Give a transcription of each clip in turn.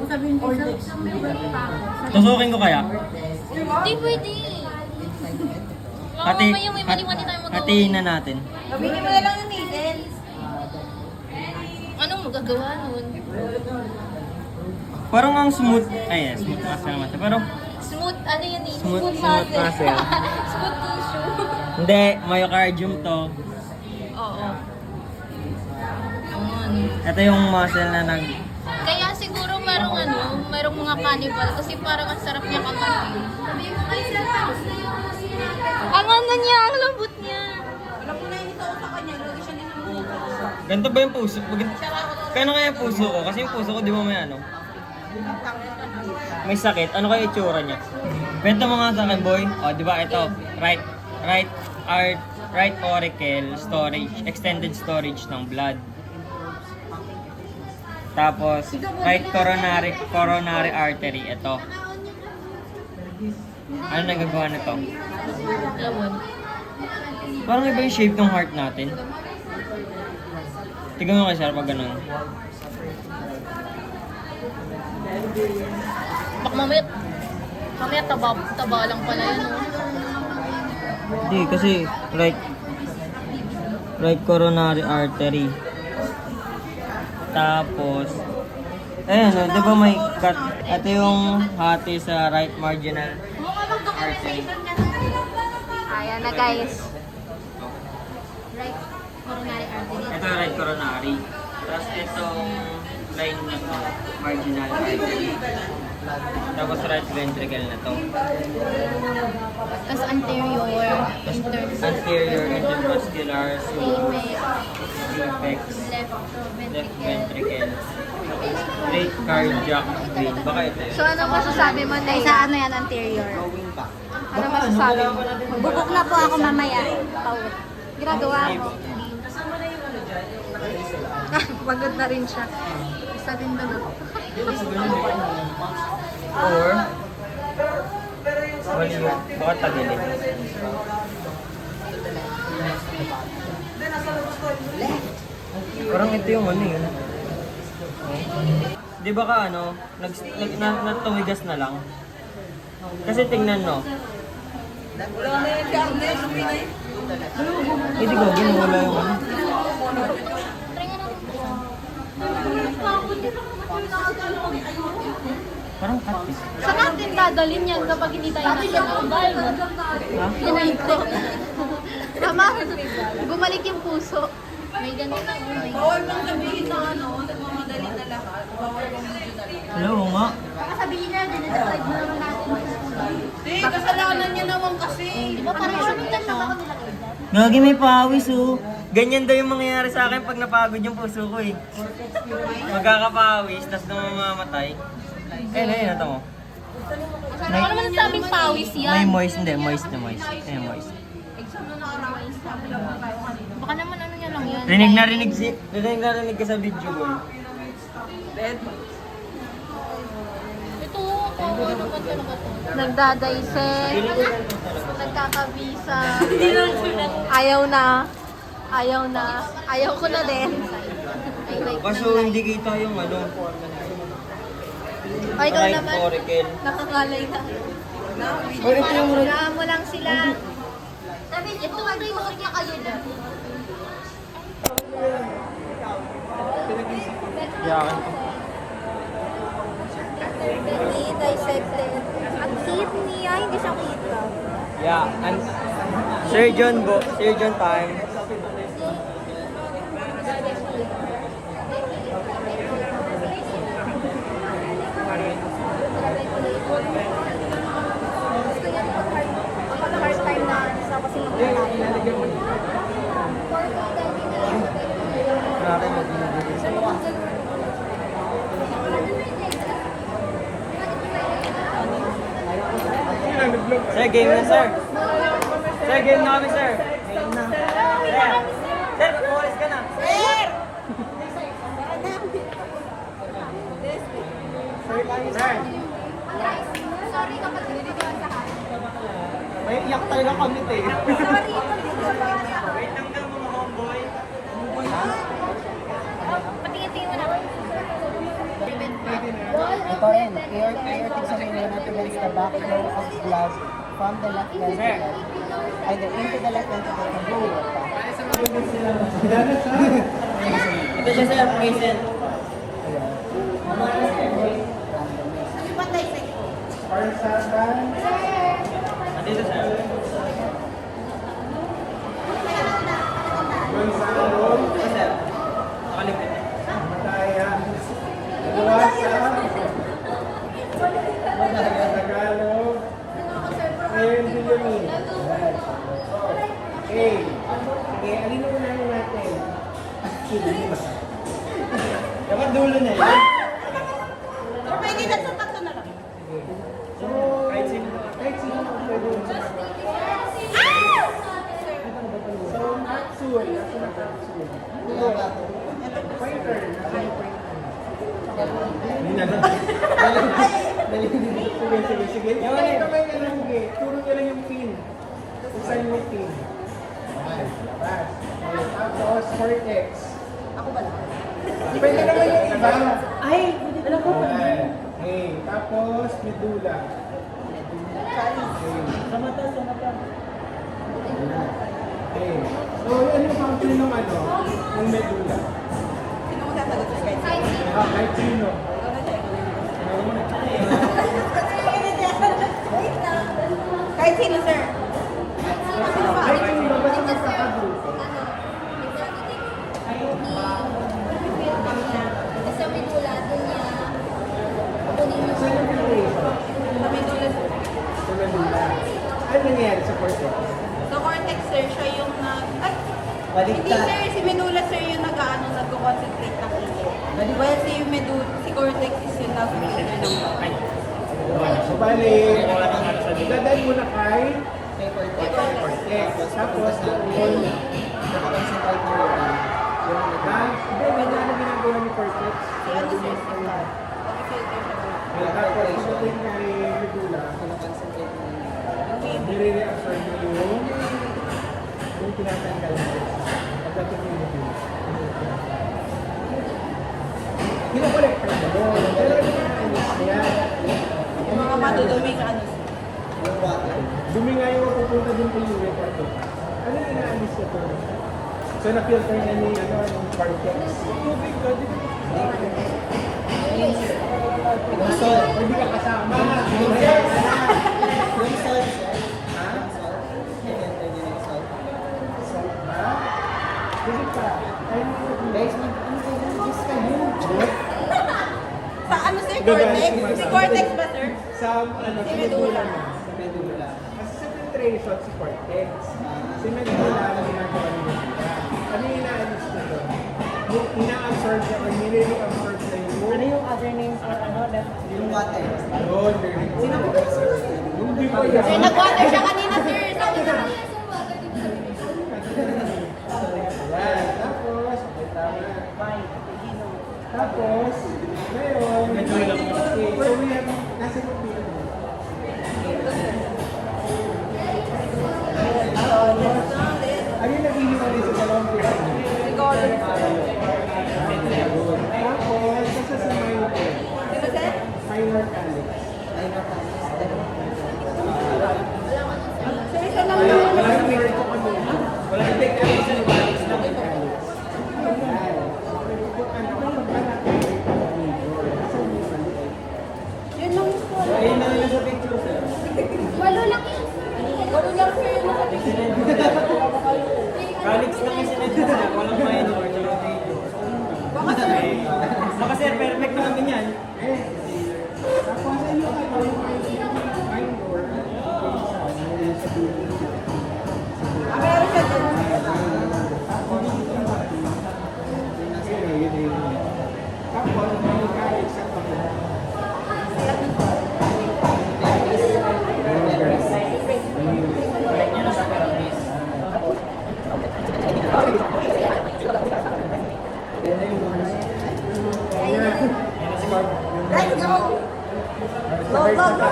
sabihin ko sa may work pa ako. Tusukin ko kaya? Hindi pwede. Hati, Mamaya may mali-mali tayo magawa. hatiin na natin. Gawin mo na lang yung needle. Anong magagawa nun? Parang ang smooth. Ay, smooth muscle naman. Pero, Smooth, ano yun eh? Smooth muscle. muscle. Smooth tissue. hindi, myocardium to. Oo. Ito yung muscle na Kaya siguro merong mga cannibal kasi parang ang sarap niya kakain. Ang ano niya, ang lambot niya. Alam mo na yung ito sa kanya, lagi siya niluluto. Ganito ba yung puso? Kano kaya yung puso ko? Kasi yung puso ko, di ba may ano? May sakit. Ano kaya itsura niya? Kwento mo nga sa akin, boy. O, di ba ito? Right auricle storage, extended storage ng blood. Tapos, right coronary artery. Ito. Ano nagagawa nito? Lamon. Parang iba yung shape ng heart natin. Tignan mo kay sir pag ganun. Bak mamaya taba lang pala yun. Oh. Hindi, kasi right coronary artery. Tapos, ayan, di ba may cut? Ito yung hati sa right marginal artery. Ayan na guys. Right coronary artery. Ito yung right coronary. Tapos itong line na to, marginal artery. Tapos right ventricle na to. Tapos anterior Intervascular apex, left left ventricle, right cardiac vein. Baka ito yun. So ano masasabi mo na Sa ano yan, anterior. Ano masasabi mo? Bubuk na po ako mamaya. Paut. Ginagawa ko. Pagod na rin siya. Isa din na Or, mali yun. Baka tagilid. Parang ito yung ano yun. Di ba ka ano, natuwigas na lang? Kasi tingnan no. Hindi ko, wala yung ano. Parang katis. Saan natin dadalhin yan kapag hindi tayo nasa normal? Ha? Pinito. Tama. Bumalik yung puso. May ganun na. Bawal bang sabihin na ano, nagmamadali na lahat. Bawal bang video na rin. Hello, nga. Baka sabihin na, dinadagdag mo naman natin. Hindi, kasalanan niya naman kasi. Di ba parang sundan na? Gagi may pawis oh. Ganyan daw yung mangyayari sa akin pag napagod yung puso ko eh. Magkakapawis, tapos namamatay. Ayun, ito mo. Ano naman sabing pawis May yan? moist, hindi. Moist na moist. Ayun, moist. Baka naman ano niya lang yan. Rinig na rinig ka sa video boy. Ito, kawa naman talaga to. Nagdadaysek. Nagkakabisa. Ayaw na. Ayaw ko na din. I like Kaso hindi kita yung ano. Ay, ikaw Right naman. auricle. Nakakalay na. Oh, ito yung Hulaan mo lang sila. Sabi, ito ang report niya kayo na. Yakan. Kidney dissected. Ang kidney, hindi siya kita. Yeah, and surgeon time. First time na sa kasi Sir, game na sir. Sir, game na kami sir. Game na. Sir, umalis ka na. Sir! Sir! Sorry kapag hindi ko sa May iyak talaga kami te. Sorry. Wait lang daw mga homeboy. Patingin-tingin mo na. Ito Corin, aortic sa main vein prevents the backflow of blood from the left ventricle, either into the left ventricle or bumulot pa. Ito siya sir, present. Dito sir. Ito sir. Nakalipit. Tagalog. Ayun, Bilyamin. Okay. Okay, alin na unahin natin? Dapat dulo na yun. Or pwede na sa tatlo na lang. So, Kahit sino. kahit sino ang pwede. So, Maxwell. Ako na Maxwell. Pointer. Nasa yung pointer. Sige. Yung ano kamay na lang, turo nyo lang yung pin. Kung saan yung pin. Labas. Tapos, cortex. Ako ba lang? Pwede naman yung iba. Ay, alam ko. Okay. Tapos, medulla. Sa mata. Okay. So, ano yung function ng ano? Ng medulla? Sino mo sasagot sa kahit? Kahit sino. Kahit sino, sir? Kahit sino, basta magkakagroup. Sa medula, doon niya kunin yung Saan yung filtration? Sa medulla, sir. Sa medulla. Ano nangyayari sa cortex? Sa cortex, sir, siya yung Ay! Baliktad. Hindi, sir. Si medulla, sir, yung nag-concentrate ng isip. Well, si cortex is yung nag-filter ng So, bali, dadaan muna kay cortex. Tapos, doon, nakakonsentrate mo yun. Hindi, wala na ginagawa ni cortex. Si ano, sir, si blood. Nag-filter siya. Tapos, pagdating kay medulla, nire-reabsorb mo yung tinatanggal mo. Pagdating yung medulla. Kinakolekta mo. Pero yan. Yung mga madudumi ka, ano, sir. Dumi nga yung pupunta din kay urethra to. Ano yung inaalis ko to? So, na-filter na niya yung cortex. Tubig ka, di ba? Hindi ka kasama. Salt ba? Hindi pa. Sa ano, sir? Cortex? Si cortex ba, sir? Sa ano? Si medulla. Sa medulla. Kasi sa filtration, si cortex. Si medulla, ano ginagawa ni medulla? Ano yung inaalis na doon? Yung ina-absorb niya or nire-reabsorb na yung... Ano yung other name for ano? Yung water. Yun, very good. Sino ba? Yung di pa yan. Sir, nag-water siya kanina, sir. Sa una. Yan. Tapos, okay, tama. Tapos, ngayon, okay, so we have, nasa computer mo. Ano yung nag-ihiwalay sa dalawang pyramid? Tapos, kasi sa minor calyx. Sino, sir? Minor calyx. Sir, isa lang Wala naman. yung word ko kanina. Wala yung take calyx na calyx na may calyx. Ano ba yung balat ng major? Asan yung maliit? Yun lang po. Ayun na lang sa picture, sir. walo lang yun. Walo lang, sir. Yung nakapicture. Calix lang yung sinadya. Walang minor. Walang major. Baka, sir. Baka sir, perfect namin yan. Tapos, ano yung minor? Sa dulo. Meron siya dyan. Tapos, may calyx at pagkakas. Let's go! Go, go, go!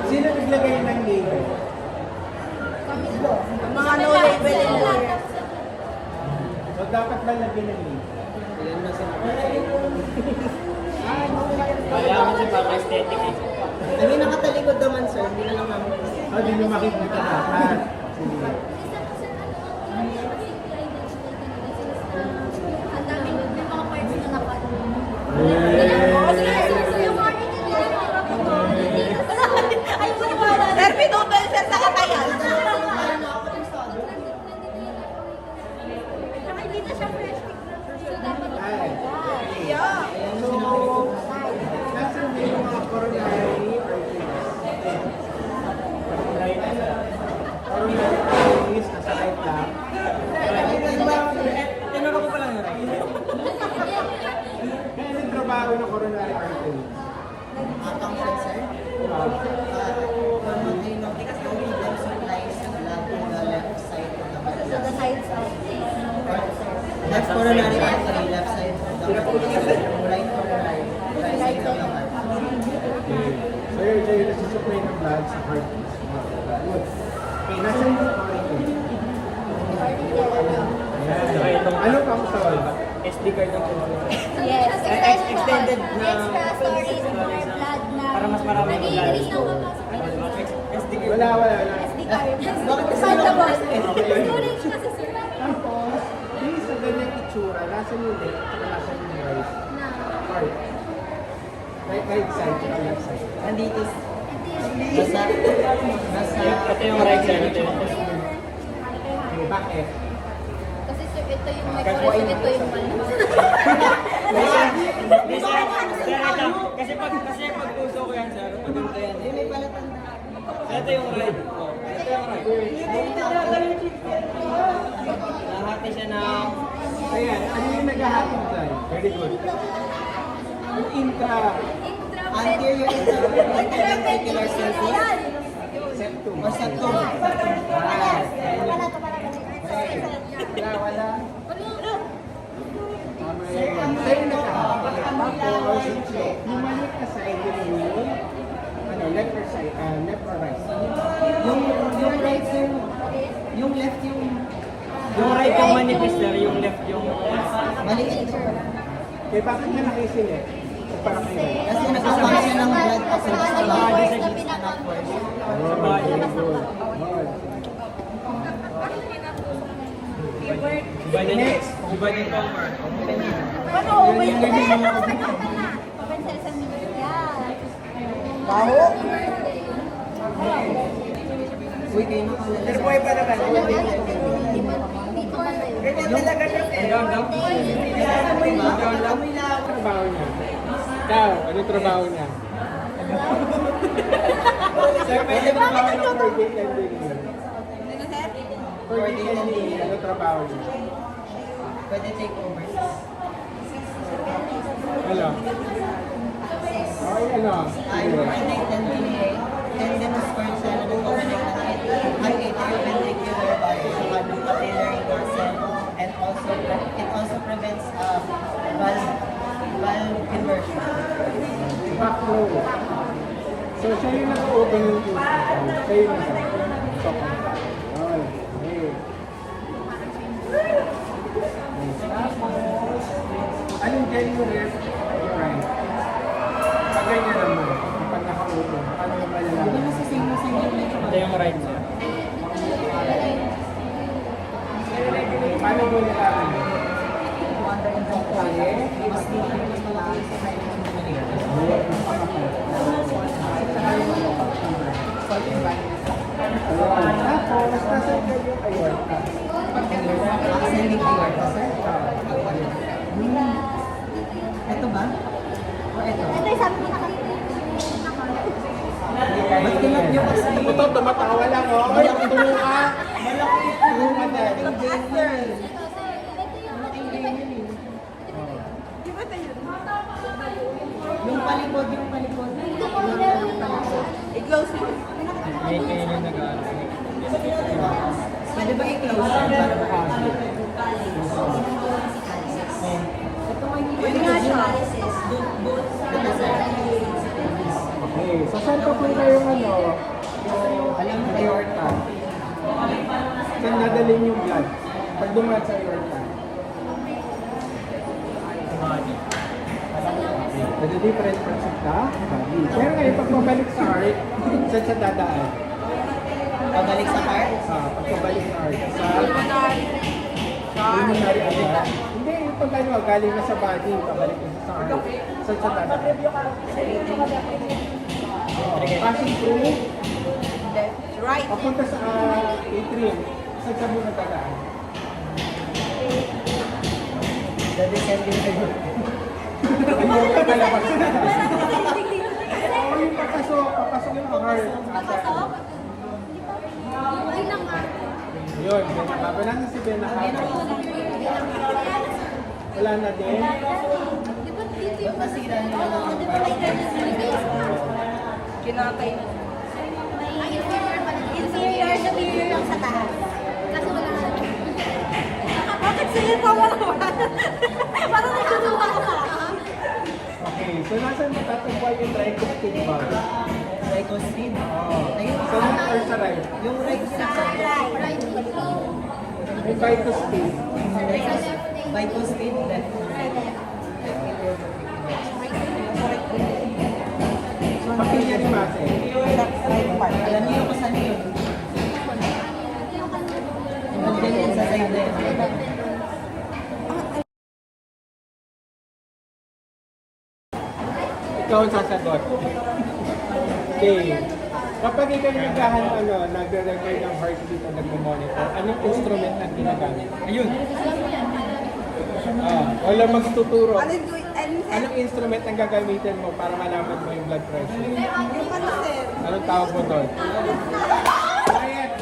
Sino naglagay ng label? Ang mga no label and lawyer. So, dapat ba lagyan ng label? Yan na sinabi. Kaya kasi para aesthetic eh. I mean, nakatalikod naman, sir. Hindi na lang namin. Oh, di nyo makikita dapat. Sige. Ang dami may mga parts na nakat. Sir, pinutol sir sa katayan. Hindi na siya fresh. So, dapat Ay. Yeah. So, nasa may mga coronary arteries. Coronary arteries, nasa right lang. Tinuro ko pa lang yun. Kaya yung trabaho ng coronary artery. Function, sir. Maintain of the blood supplies to the left side of the body. So, the sides of Left coronary artery, left side of the body. Right coronary, right side of the heart. So, yung nasusupply ng blood sa heart. Good. Okay, nasa yung coronary. Ano pang solve? SD card ng Yes. extended na Extra storage for blood na para mas marami yung blood. nag-i-release ng kapasok. SD card. Wala. SD card. Bakit kasi Expandable. wala- Storage kasi sir. Tapos, yung sa ganyang itsura, nasa yung left, at nasa yung right. Na. Heart. Right side, at left side. Nandito. Nasa. Ito yung right side. Ito yung Okay, bakit? Kasi sir, ito yung may correction, ito yung Kasi pag puso ko yan, sir, pag ganito yan. Yun may palatanda. Ito yung right. Oh, ito yung right. Nahati siya ng... Ayan, ano yung naghahatid dyan? Very good. Yung intra Anterior intraventricular surface. septum. Or septum. Wala. Tama yun. Sa'yo naghahatid. Tapos, humalik ka sa yung left or side, left or right. Yung right yung left yung Yung right yung manifest, sir. Yung left yung... maliit. Kaya bakit na nakisilip? Para kayo. Kasi nagpapansya ng blood kasi sa body. na pinaka-first. Sa body. Good. Next. Iba din cover. Ano, wait. Open sesame. Yeah. Baho? Uy, kayo nakalala. Pero buhay pa naman. Dito ka tayo. Ganyan talaga siya. Amoy lang. Trabaho niya. Daw, ano trabaho niya? Sir, pwede ba trabaho ng coordinate engineer? Coordinate engineer, ano trabaho niya? Pwede take over. Ano? Okay, ano? Ay, coordinate tendinous cord siya na nag-connect ang atrioventricular body sa ng capillary muscle and also it also prevents valve inversion. Backflow. So, siya yung nag-open yung tube. Siya yung nag-open. Okay. Anong dyan yung left or right? Pag ganyan naman, kapag naka-open, paano yung malalaman? Ito yung right, sir. Paano mo nalaman? Okay. Tapos, nasa yung aorta. Ascending aorta, sir? Ito ba? O ito? Ito yung sabi ko na kanina. Ba't kinap nyo kasi? Ito, tumatawa lang, oh. Ay, tumuka. Malaki Tumuka din. Yung palikod. I-close mo. May kayo yung nag-ano. Pwede ba i-close para makakasya? Pwede nga siya. Okay, so saan papunta yung ano? Alam mo, aorta. Saan nadalhin yung blood? Pag dumaan sa aorta. With a different parts of the body. Pero ngayon, pag pabalik sa heart, saan siya dadaan? Pabalik sa heart. Pagpabalik sa heart. Sa Pulmonary. pulmonary agad. Hindi, yung pag ano, galing na sa body, pabalik na sa heart. Saan siya dadaan? Passing through, Left, right. papunta sa atrium. Saan siya muna dadaan? Dadescending na yun. Ayun ka palabas na. Oo, yung papasok yung heart. Yun, Benacaba. Nasa si Benacaba. Wala na din. Masira na lang ang heart. Kinatay na. Inferior lang sa taas. Kaso wala na. Bakit sila pa wala? Parang nagsusuka ka pa. Okay, so nasan matatagpuan yung tricuspid valve? Tricuspid. Oo. Ayun, Sa left or sa right? yung right sa Right. Yung tricuspid. bicuspid, left. Papilya ni Mase. Right part. Alam niyo kung saan yun? Nandiyan yan sa side na yun. Ikaw ang sasagot. Okay. Kapag ikaw yung nagre-record ng heartbeat o nagmo-monitor, anong instrument ang ginagamit? Ayun. Wala magtuturo. Anong instrument ang gagamitin mo para malaman mo yung blood pressure? Yung ano, sir? Anong tawag mo doon? Quiet!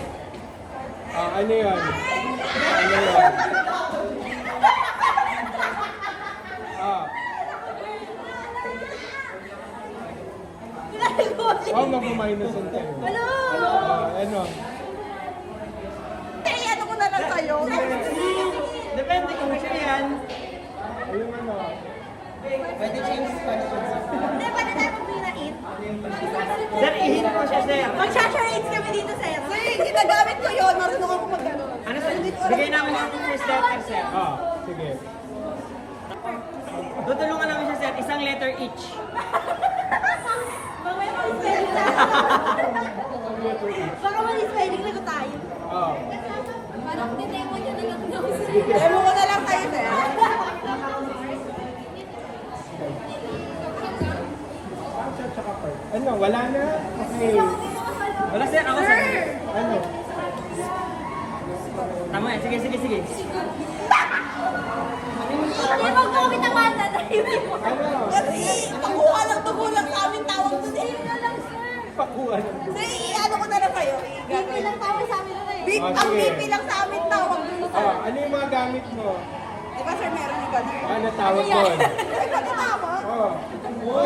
Ano yun? Ano yun? Mag-minus ang tayo. Ano? Ano ko na lang kayo? Depende kung siya yan. Ayun ano? Pwede change questions. Hindi, pwede tayo mag-mirate. Sir, ihin mo siya, sir. Mag-charades kami dito, sir. Sir, ginagamit ko yun. Marunong ako mag-gano'n. Ano, sir? Bigay namin yung first letter, sir. Sige. Tutulungan namin siya, sir. Isang letter each. Mamaya mag-spelling na. Baka mag-spelling na ko tayo. Parang dinemo niya na lang daw, sir. Demo ko na lang kayo, sir. Ano? Wala na? Okay. Wala, sir. Ako, sir. Ano? Tama yan. Sige, sige, sige. Hindi mag-comment ang mata tayo. Ano? Kasi, pakuha lang dugo lang sa amin tawag doon eh. Yun na lang, sir. Pakuha na. Sir, ano ko na lang kayo? BP lang tawag sa amin na eh. Ang sige. BP lang sa amin tawag doon, sir. Ano yung mga gamit mo? Di ba, sir, meron yung gano'n? Ano tawag doon? Ay, pati tawag. Oo,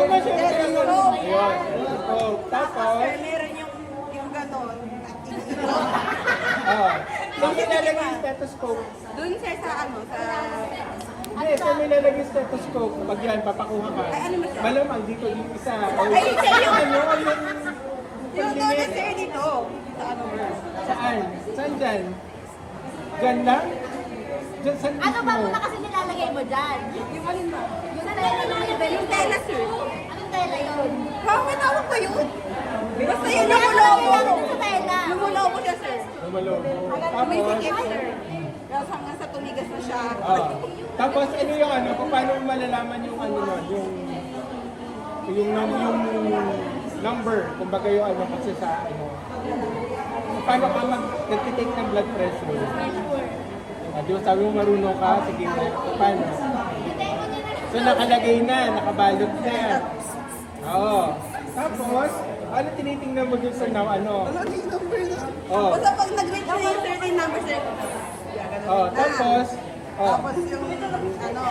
masyadong Stethoscope. Ayun. Stethoscope. Tapos, Sir, meron yung gano'n. saan nilalagay yung stethoscope? Doon, sir, sa ano, sa... Hindi, saan nilalagay yung stethoscope? Pag yan, papakuha ka. Ay, ano ba siya? Malamang dito yung isa. Ay, sir, yung... Ano, Yung doon, sir, dito. Sa ano, Saan? Saan dyan? Dyan lang? Dyan sa Ano ba muna kasi nilalagay mo dyan? yung alin ba? Yung tela. Yung tela, sir. Anong tela yun? Bakit tawag pa yun? Basta yun, lumulobo. Sa tela. Lumulobo siya, sir. Lumalobo. Tumisikip, Tapos, sir. Tapos hanggang sa tumigas na siya. tapos ano yung ano, kung paano mo malalaman yung ano nun, yung number, kumbaga yung ano kasi sa ano, kung paano ka mag-detect ng blood pressure. Di ba sabi mo marunong ka, sige na, kung paano? So nakalagay na, nakabalot na. Oo. Tapos, ano tinitingnan mo dun sa ano? Ano yung number na? Oh. Basta pag nag-reach na yung certain number, sir. Tapos, Tapos yung, ano,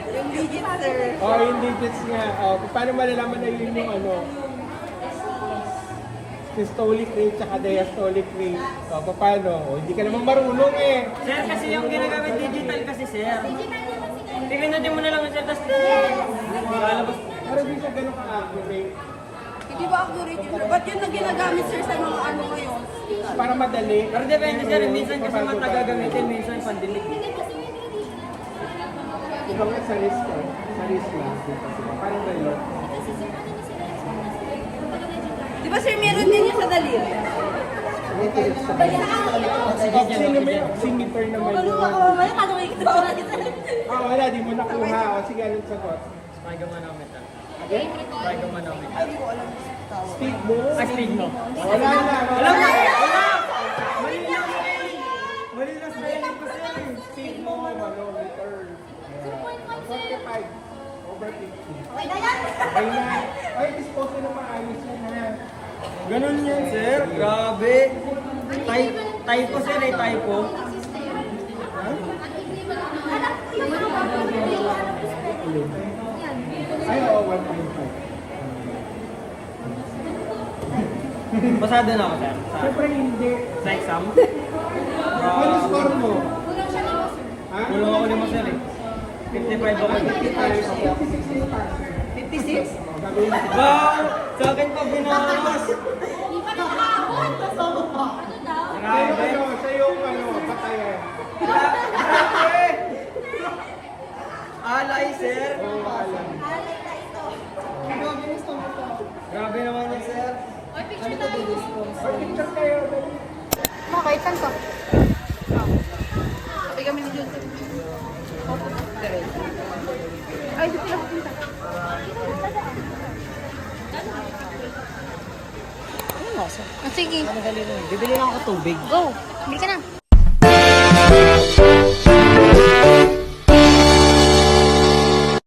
yung digit, sir. yung digits nga. Kung paano malalaman na yun yung ano, systolic rate tsaka diastolic rate. Paano? Hindi ka naman marunong eh. Sir, kasi yung ginagamit digital kasi, sir. Pinindot mo na lang, sir. Tapos, lalabas. Pero di siya ganun ka-accurate. Hindi ba accurate yun? Ba't yun na ginagamit, sir, sa mga ano ngayon? Para madali. Pero depende, sir. Minsan kasi matagagamitin, minsan pandilig. Iba nga sa wrist ko. Sa Aris lang. Parang relo. Di ba sir, meron din yung sa daliri? Sino may oximeter naman yun? mamaya, kano may kita ko natin. Wala, di mo nakuha. O sige, anong sagot? Spigamanometer. Okay? Spigamanometer. Speed mo? Speed mo. Wala na. Wala na. Mali lang spelling. Mali lang spelling ko sir. Speed mo, manometer. 45 over 50. Ay na. Ay, dispose na maayos yun ha. Ganun yan sir. Grabe. Typo sir eh, typo. Ay, oo, 1.5. Pasado na ako sir. Siyempre hindi. Sa exam. Ano score mo? Ha? Kulong ako lima sir eh. 55 ako. 56? Gagawin mo. Wow! Sa akin pa binawas. Sa'yo ano, sa'yo ano, patayan. Grabe! Alay sir. Oo, alam. Grabe naman yan sir. Pag-picture kayo. Okay, saan ka? Sabi kami ni Jun. Ay, di sila pupunta. Sige. Bibili lang ako tubig. Go. Bili ka na.